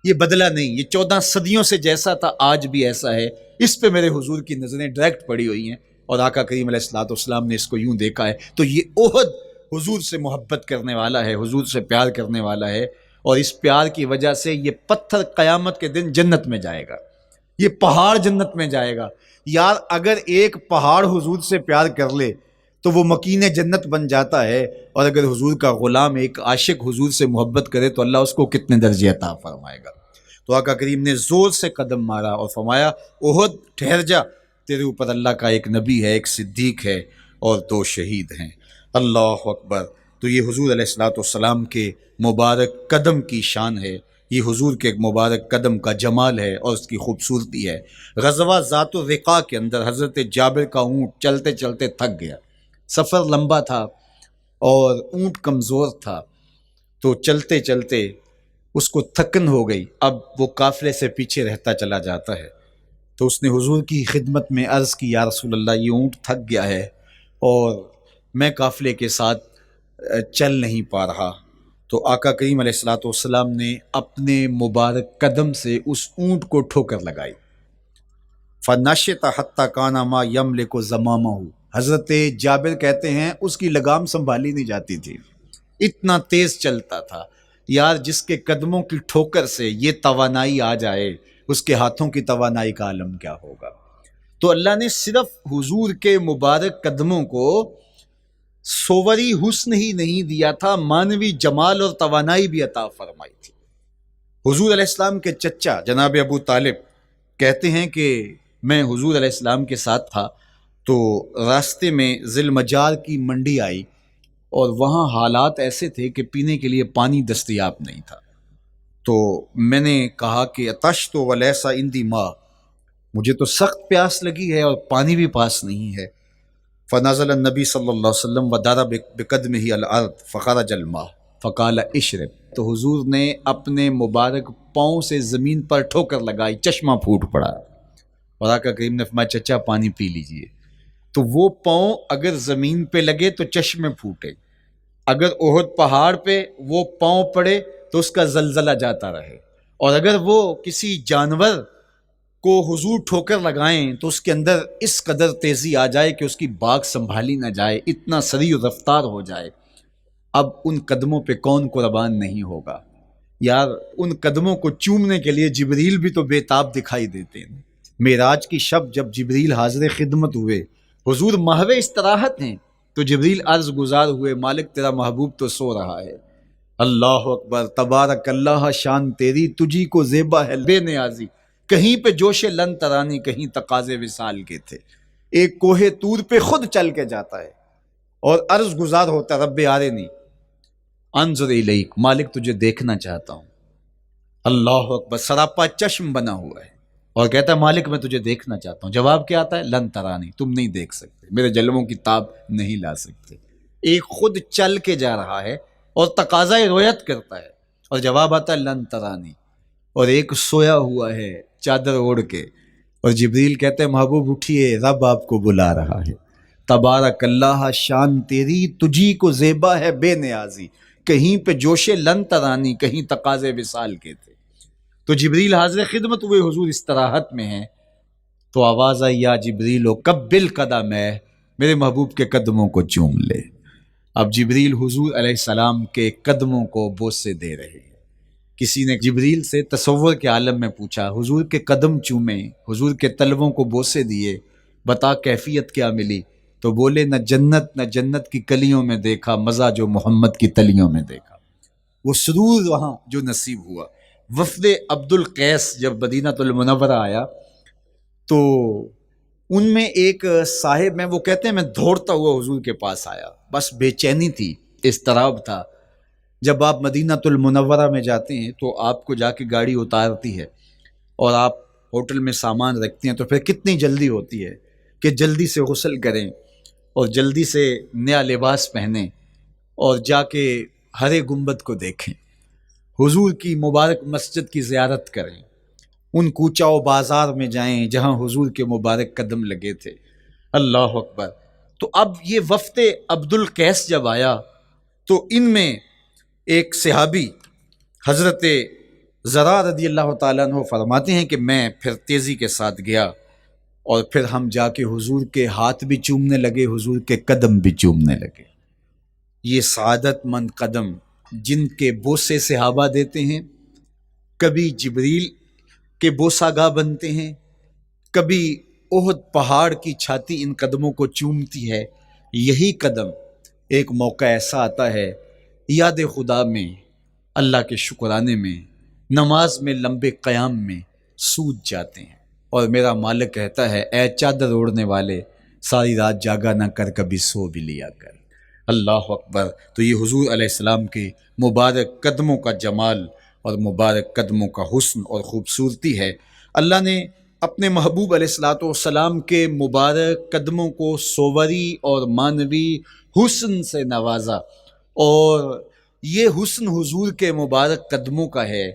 یہ بدلا نہیں, یہ 14 صدیوں سے جیسا تھا آج بھی ایسا ہے. اس پہ میرے حضور کی نظریں ڈائریکٹ پڑی ہوئی ہیں اور آقا کریم علیہ الصلوۃ والسلام نے اس کو یوں دیکھا ہے. تو یہ احد حضور سے محبت کرنے والا ہے, حضور سے پیار کرنے والا ہے, اور اس پیار کی وجہ سے یہ پتھر قیامت کے دن جنت میں جائے گا, یہ پہاڑ جنت میں جائے گا. یار اگر ایک پہاڑ حضور سے پیار کر لے تو وہ مکین جنت بن جاتا ہے, اور اگر حضور کا غلام ایک عاشق حضور سے محبت کرے تو اللہ اس کو کتنے درجے عطا فرمائے گا. تو آقا کریم نے زور سے قدم مارا اور فرمایا احد ٹھہر جا, تیرے اوپر اللہ کا ایک نبی ہے, ایک صدیق ہے اور 2 شہید ہیں. اللہ اکبر. تو یہ حضور علیہ الصلوۃ والسلام کے مبارک قدم کی شان ہے, یہ حضور کے مبارک قدم کا جمال ہے اور اس کی خوبصورتی ہے. غزوہ ذات الرقاع کے اندر حضرت جابر کا اونٹ چلتے چلتے تھک گیا, سفر لمبا تھا اور اونٹ کمزور تھا, تو چلتے چلتے اس کو تھکن ہو گئی. اب وہ قافلے سے پیچھے رہتا چلا جاتا ہے, تو اس نے حضور کی خدمت میں عرض کی یا رسول اللہ یہ اونٹ تھک گیا ہے اور میں قافلے کے ساتھ چل نہیں پا رہا. تو آقا کریم علیہ الصلوۃ والسلام نے اپنے مبارک قدم سے اس اونٹ کو ٹھوکر لگائی. فنشط حتی کان ما یملک زمامہ, حضرت جابر کہتے ہیں اس کی لگام سنبھالی نہیں جاتی تھی, اتنا تیز چلتا تھا. یار جس کے قدموں کی ٹھوکر سے یہ توانائی آ جائے اس کے ہاتھوں کی توانائی کا عالم کیا ہوگا. تو اللہ نے صرف حضور کے مبارک قدموں کو صوری حسن ہی نہیں دیا تھا, مانوی جمال اور توانائی بھی عطا فرمائی تھی. حضور علیہ السلام کے چچا جناب ابو طالب کہتے ہیں کہ میں حضور علیہ السلام کے ساتھ تھا, تو راستے میں ذی المجار کی منڈی آئی اور وہاں حالات ایسے تھے کہ پینے کے لیے پانی دستیاب نہیں تھا. تو میں نے کہا کہ اتشت ولیس عندی ماء, مجھے تو سخت پیاس لگی ہے اور پانی بھی پاس نہیں ہے. فنزل النبی صلی اللہ علیہ وسلم وضرب بقدمہ الارض فخرج الماء فقال اشرب, تو حضور نے اپنے مبارک پاؤں سے زمین پر ٹھوکر لگائی, چشمہ پھوٹ پڑا, اور آقا کریم نے فرمایا چچا پانی پی لیجئے. تو وہ پاؤں اگر زمین پہ لگے تو چشمے پھوٹے, اگر احد پہاڑ پہ وہ پاؤں پڑے تو اس کا زلزلہ جاتا رہے, اور اگر وہ کسی جانور کو حضور ٹھوکر لگائیں تو اس کے اندر اس قدر تیزی آ جائے کہ اس کی باغ سنبھالی نہ جائے, اتنا سریع رفتار ہو جائے. اب ان قدموں پہ کون قربان نہیں ہوگا. یار ان قدموں کو چومنے کے لیے جبریل بھی تو بے تاب دکھائی دیتے ہیں. معراج کی شب جب جبریل حاضر خدمت ہوئے, حضور محو استراحت ہیں, تو جبریل عرض گزار ہوئے مالک تیرا محبوب تو سو رہا ہے. اللہ اکبر, تبارک اللہ شان تیری, تجھی کو زیبا ہے بے نیازی, کہیں پہ جوش لن ترانی کہیں تقاضے وصال کے تھے. ایک کوہ طور پہ خود چل کے جاتا ہے اور عرض گزار ہوتا رب آرنی انظر الیک, مالک تجھے دیکھنا چاہتا ہوں. اللہ اکبر, سراپا چشم بنا ہوا ہے اور کہتا ہے مالک میں تجھے دیکھنا چاہتا ہوں. جواب کیا آتا ہے لن ترانی, تم نہیں دیکھ سکتے, میرے جلووں کی تاب نہیں لا سکتے. ایک خود چل کے جا رہا ہے اور تقاضا رویت کرتا ہے, اور جواب آتا ہے لن ترانی. اور ایک سویا ہوا ہے چادر اوڑھ کے, اور جبریل کہتے ہیں محبوب اٹھیے رب آپ کو بلا رہا ہے. تبارک اللہ شان تیری, تجھی کو زیبا ہے بے نیازی, کہیں پہ جوش لن ترانی کہیں تقاضے وصال کے تھے. تو جبریل حاضر خدمت ہوئے, حضور استراحت میں ہیں, تو آواز آئی یا جبریل قبل قدم ہے, میرے محبوب کے قدموں کو چوم لے. اب جبریل حضور علیہ السلام کے قدموں کو بوسے دے رہے ہیں. کسی نے جبریل سے تصور کے عالم میں پوچھا, حضور کے قدم چومے, حضور کے تلووں کو بوسے دیے, بتا کیفیت کیا ملی؟ تو بولے نہ جنت کی کلیوں میں دیکھا مزہ جو محمد کی تلیوں میں دیکھا. وہ سرور وہاں جو نصیب ہوا. وفد عبد القیس جب مدینہ المنورہ آیا تو ان میں ایک صاحب ہیں, وہ کہتے ہیں میں دوڑتا ہوا حضور کے پاس آیا, بس بے چینی تھی, اضطراب تھا. جب آپ مدینہ المنورہ میں جاتے ہیں تو آپ کو جا کے گاڑی اتارتی ہے اور آپ ہوٹل میں سامان رکھتے ہیں, تو پھر کتنی جلدی ہوتی ہے کہ جلدی سے غسل کریں اور جلدی سے نیا لباس پہنیں اور جا کے ہرے گنبد کو دیکھیں, حضور کی مبارک مسجد کی زیارت کریں, ان کوچہ و بازار میں جائیں جہاں حضور کے مبارک قدم لگے تھے۔ اللہ اکبر۔ تو اب یہ وفد عبد القیس جب آیا تو ان میں ایک صحابی حضرت زرع رضی اللہ تعالیٰ عنہ فرماتے ہیں کہ میں پھر تیزی کے ساتھ گیا اور پھر ہم جا کے حضور کے ہاتھ بھی چومنے لگے، حضور کے قدم بھی چومنے لگے۔ یہ سعادت مند قدم جن کے بوسے صحابہ دیتے ہیں، کبھی جبریل کے بوسہ گاہ بنتے ہیں، کبھی احد پہاڑ کی چھاتی ان قدموں کو چومتی ہے۔ یہی قدم ایک موقع ایسا آتا ہے یاد خدا میں، اللہ کے شکرانے میں، نماز میں لمبے قیام میں سوج جاتے ہیں، اور میرا مالک کہتا ہے اے چادر اوڑھنے والے، ساری رات جاگا نہ کر، کبھی سو بھی لیا کر۔ اللہ اکبر۔ تو یہ حضور علیہ السلام کے مبارک قدموں کا جمال اور مبارک قدموں کا حسن اور خوبصورتی ہے۔ اللہ نے اپنے محبوب علیہ السلام کے مبارک قدموں کو صوری اور معنوی حسن سے نوازا، اور یہ حسن حضور کے مبارک قدموں کا ہے۔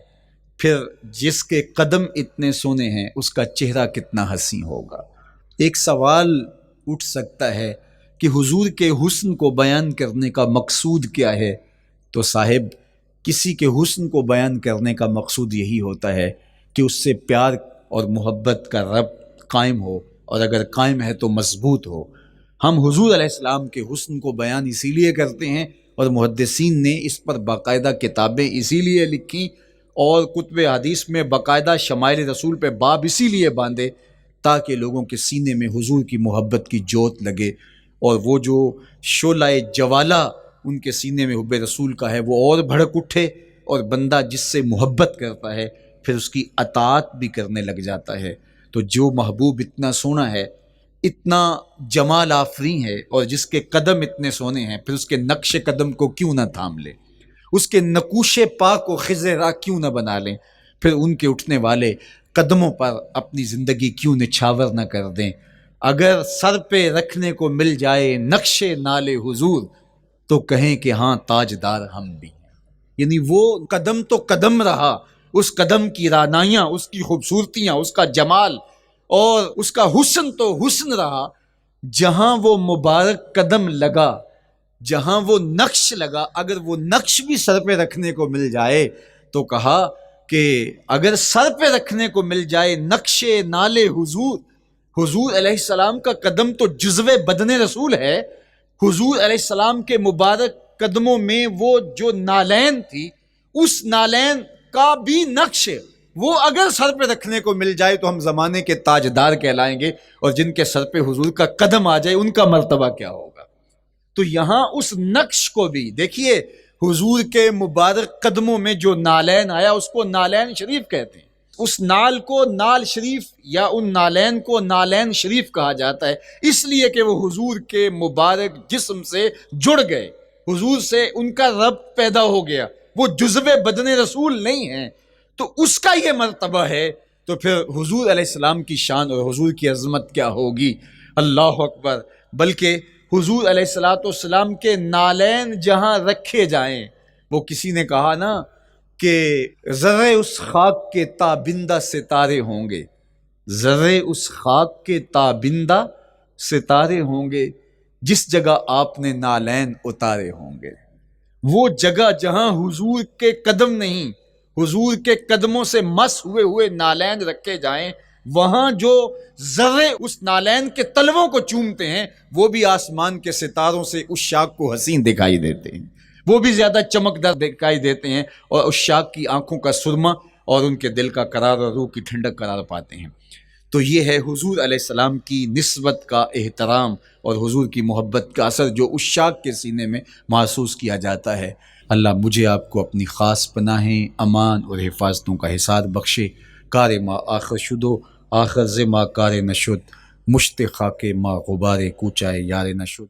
پھر جس کے قدم اتنے سونے ہیں اس کا چہرہ کتنا حسین ہوگا۔ ایک سوال اٹھ سکتا ہے کہ حضور کے حسن کو بیان کرنے کا مقصود کیا ہے؟ تو صاحب، کسی کے حسن کو بیان کرنے کا مقصود یہی ہوتا ہے کہ اس سے پیار اور محبت کا ربط قائم ہو، اور اگر قائم ہے تو مضبوط ہو۔ ہم حضور علیہ السلام کے حسن کو بیان اسی لیے کرتے ہیں، اور محدثین نے اس پر باقاعدہ کتابیں اسی لیے لکھی اور کتب حدیث میں باقاعدہ شمائل رسول پہ باب اسی لیے باندھے تاکہ لوگوں کے سینے میں حضور کی محبت کی جوت لگے، اور وہ جو شعلہ جوالہ ان کے سینے میں حب رسول کا ہے وہ اور بھڑک اٹھے، اور بندہ جس سے محبت کرتا ہے پھر اس کی اطاعت بھی کرنے لگ جاتا ہے۔ تو جو محبوب اتنا سونا ہے، اتنا جمال آفریں ہے، اور جس کے قدم اتنے سونے ہیں، پھر اس کے نقش قدم کو کیوں نہ تھام لے، اس کے نقوش پا کو خض راہ کیوں نہ بنا لیں، پھر ان کے اٹھنے والے قدموں پر اپنی زندگی کیوں نچھاور نہ کر دیں۔ اگر سر پہ رکھنے کو مل جائے نقش نال حضور تو کہیں کہ ہاں تاجدار ہم بھی ہیں۔ یعنی وہ قدم تو قدم رہا، اس قدم کی رعنائیاں، اس کی خوبصورتیاں، اس کا جمال اور اس کا حسن تو حسن رہا۔ جہاں وہ مبارک قدم لگا، جہاں وہ نقش لگا، اگر وہ نقش بھی سر پہ رکھنے کو مل جائے تو کہا کہ اگر سر پہ رکھنے کو مل جائے نقش نال حضور، حضور علیہ السلام کا قدم تو جزو بدن رسول ہے۔ حضور علیہ السلام کے مبارک قدموں میں وہ جو نالین تھی، اس نالین کا بھی نقش وہ اگر سر پہ رکھنے کو مل جائے تو ہم زمانے کے تاجدار کہلائیں گے، اور جن کے سر پہ حضور کا قدم آ جائے ان کا مرتبہ کیا ہوگا۔ تو یہاں اس نقش کو بھی دیکھیے، حضور کے مبارک قدموں میں جو نالین آیا اس کو نالین شریف کہتے ہیں۔ اس نال کو نال شریف یا ان نالین کو نالین شریف کہا جاتا ہے، اس لیے کہ وہ حضور کے مبارک جسم سے جڑ گئے، حضور سے ان کا ربط پیدا ہو گیا، وہ جزو بدن رسول نہیں ہیں، تو اس کا یہ مرتبہ ہے۔ تو پھر حضور علیہ السلام کی شان اور حضور کی عظمت کیا ہوگی، اللہ اکبر۔ بلکہ حضور علیہ السلام کے نالین جہاں رکھے جائیں، وہ کسی نے کہا نا کہ ذرے اس خاک کے تابندہ ستارے ہوں گے، ذرے اس خاک کے تابندہ ستارے ہوں گے جس جگہ آپ نے نالین اتارے ہوں گے۔ وہ جگہ جہاں حضور کے قدم نہیں، حضور کے قدموں سے مس ہوئے ہوئے نالین رکھے جائیں، وہاں جو ذرے اس نالین کے تلووں کو چومتے ہیں وہ بھی آسمان کے ستاروں سے اس شاخ کو حسین دکھائی دیتے ہیں، وہ بھی زیادہ چمکدار دکھائی دیتے ہیں، اور اس شاخ کی آنکھوں کا سرما اور ان کے دل کا قرار اور روح کی ٹھنڈک قرار پاتے ہیں۔ تو یہ ہے حضور علیہ السلام کی نسبت کا احترام اور حضور کی محبت کا اثر جو اس شاخ کے سینے میں محسوس کیا جاتا ہے۔ اللہ مجھے آپ کو اپنی خاص پناہیں، امان اور حفاظتوں کا حصار بخشے۔ کار ما آخر شدو آخر ز ما کار نشد، مشت خاک ما غبار کوچائے یار نشد۔